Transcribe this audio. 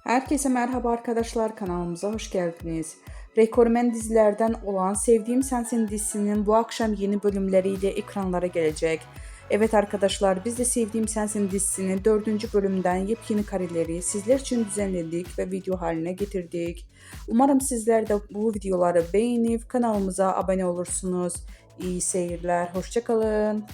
Herkese merhaba arkadaşlar, kanalımıza hoş geldiniz. Rekormen dizilerden olan Sevdiğim Sensin dizisinin bu akşam yeni bölümleriyle ekranlara gelecek. Evet arkadaşlar, biz de Sevdiğim Sensin dizisinin 4. bölümden yepyeni kareleri sizler için düzenledik ve video haline getirdik. Umarım sizler de bu videoları beğenip kanalımıza abone olursunuz. İyi seyirler, hoşça kalın.